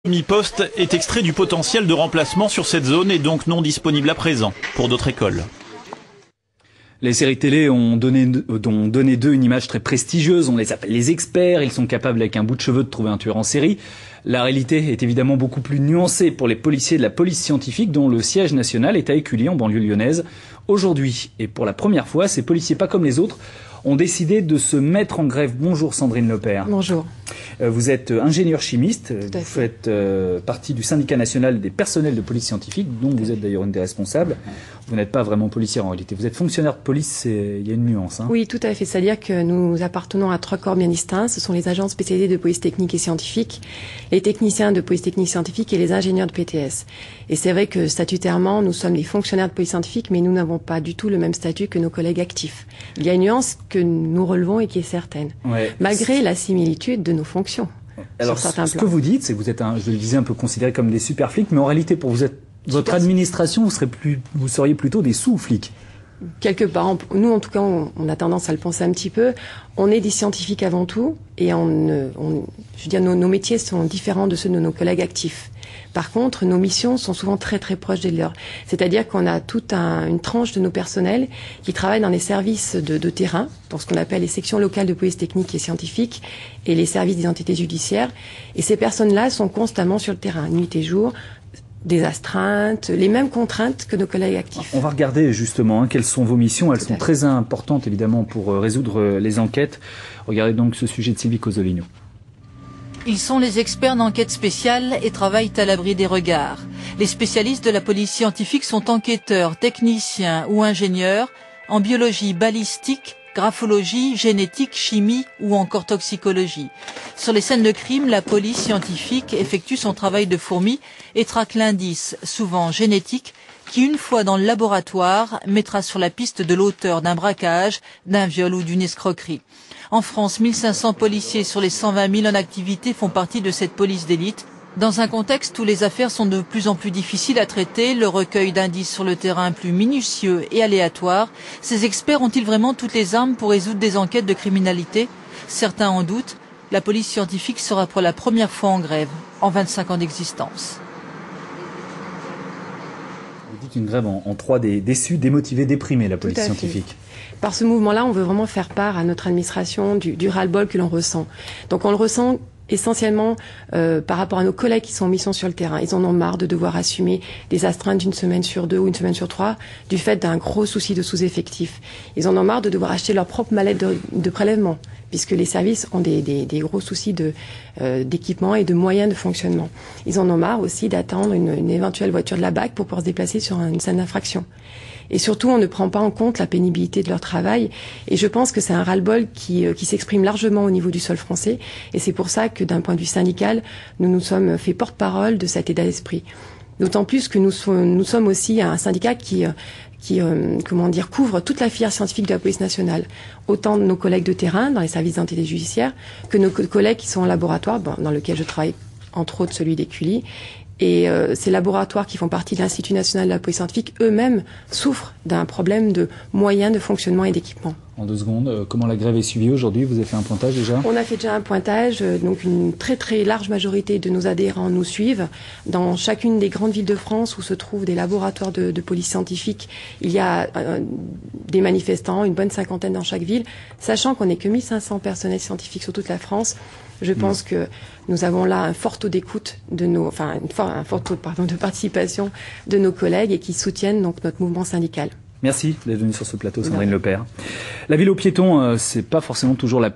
Mi-poste est extrait du potentiel de remplacement sur cette zone et donc non disponible à présent pour d'autres écoles. Les séries télé ont donné d'eux une image très prestigieuse, on les appelle les experts, ils sont capables avec un bout de cheveux de trouver un tueur en série. La réalité est évidemment beaucoup plus nuancée pour les policiers de la police scientifique dont le siège national est à Écully en banlieue lyonnaise. Aujourd'hui, et pour la première fois, ces policiers pas comme les autres ont décidé de se mettre en grève. Bonjour Sandrine Lepère. Bonjour. Vous êtes ingénieur chimiste, vous faites partie du syndicat national des personnels de police scientifique, dont vous êtes d'ailleurs une des responsables. Vous n'êtes pas vraiment policière en réalité, vous êtes fonctionnaire de police, il y a une nuance. Hein. Oui, tout à fait, c'est-à-dire que nous appartenons à trois corps bien distincts. Ce sont les agents spécialisés de police technique et scientifique, les techniciens de police technique scientifique et les ingénieurs de PTS. Et c'est vrai que statutairement, nous sommes les fonctionnaires de police scientifique, mais nous n'avons pas du tout le même statut que nos collègues actifs. Il y a une nuance que nous relevons et qui est certaine, malgré la similitude de nos fonctions. Alors, ce que vous dites, c'est que vous êtes, je le disais, un peu considéré comme des super flics, mais en réalité, pour votre administration, vous seriez plutôt des sous-flics. Quelque part, nous en tout cas, on a tendance à le penser un petit peu. On est des scientifiques avant tout, et je veux dire, nos métiers sont différents de ceux de nos collègues actifs. Par contre, nos missions sont souvent très très proches des leurs. C'est-à-dire qu'on a toute une tranche de nos personnels qui travaillent dans les services de terrain, dans ce qu'on appelle les sections locales de police technique et scientifique, et les services d'identité judiciaire. Et ces personnes-là sont constamment sur le terrain, nuit et jour, des astreintes, les mêmes contraintes que nos collègues actifs. On va regarder justement quelles sont vos missions. Elles sont très importantes évidemment pour résoudre les enquêtes. Regardez donc ce sujet de Sylvie Cosolino. Ils sont les experts d'enquête spéciale et travaillent à l'abri des regards. Les spécialistes de la police scientifique sont enquêteurs, techniciens ou ingénieurs en biologie balistique, graphologie, génétique, chimie ou encore toxicologie. Sur les scènes de crime, la police scientifique effectue son travail de fourmi et traque l'indice, souvent génétique, qui, une fois dans le laboratoire, mettra sur la piste de l'auteur d'un braquage, d'un viol ou d'une escroquerie. En France, 1500 policiers sur les 120 000 en activité font partie de cette police d'élite. Dans un contexte où les affaires sont de plus en plus difficiles à traiter, le recueil d'indices sur le terrain plus minutieux et aléatoire, ces experts ont-ils vraiment toutes les armes pour résoudre des enquêtes de criminalité? Certains en doutent. La police scientifique sera pour la première fois en grève, en 25 ans d'existence. Vous dites une grève en 3D, déçus, démotivés, déprimés, la police scientifique. Par ce mouvement-là, on veut vraiment faire part à notre administration du ras-le-bol que l'on ressent. Donc on le ressent essentiellement par rapport à nos collègues qui sont en mission sur le terrain. Ils en ont marre de devoir assumer des astreintes d'une semaine sur 2 ou une semaine sur 3 du fait d'un gros souci de sous-effectif. Ils en ont marre de devoir acheter leur propre mallette de prélèvement, puisque les services ont des gros soucis d'équipement et de moyens de fonctionnement. Ils en ont marre aussi d'attendre une éventuelle voiture de la BAC pour pouvoir se déplacer sur une scène d'infraction. Et surtout, on ne prend pas en compte la pénibilité de leur travail. Et je pense que c'est un ras-le-bol qui s'exprime largement au niveau du sol français. Et c'est pour ça que d'un point de vue syndical, nous nous sommes fait porte-parole de cet état d'esprit. D'autant plus que nous sommes aussi un syndicat qui couvre toute la filière scientifique de la police nationale. Autant de nos collègues de terrain, dans les services d'identité judiciaire, que nos collègues qui sont en laboratoire, dans lequel je travaille, entre autres celui d'Écully. Et ces laboratoires qui font partie de l'Institut national de la police scientifique, eux-mêmes, souffrent d'un problème de moyens de fonctionnement et d'équipement. En 2 secondes, comment la grève est suivie aujourd'hui? Vous avez fait un pointage déjà? On a fait déjà un pointage, donc une très très large majorité de nos adhérents nous suivent. Dans chacune des grandes villes de France où se trouvent des laboratoires de police scientifique, il y a des manifestants, une bonne cinquantaine dans chaque ville, sachant qu'on n'est que 1500 personnels scientifiques sur toute la France. Je pense que nous avons là un fort taux d'écoute un fort taux de participation de nos collègues et qui soutiennent donc notre mouvement syndical. Merci d'être venu sur ce plateau, Sandrine Lepère. La ville aux piétons, c'est pas forcément toujours la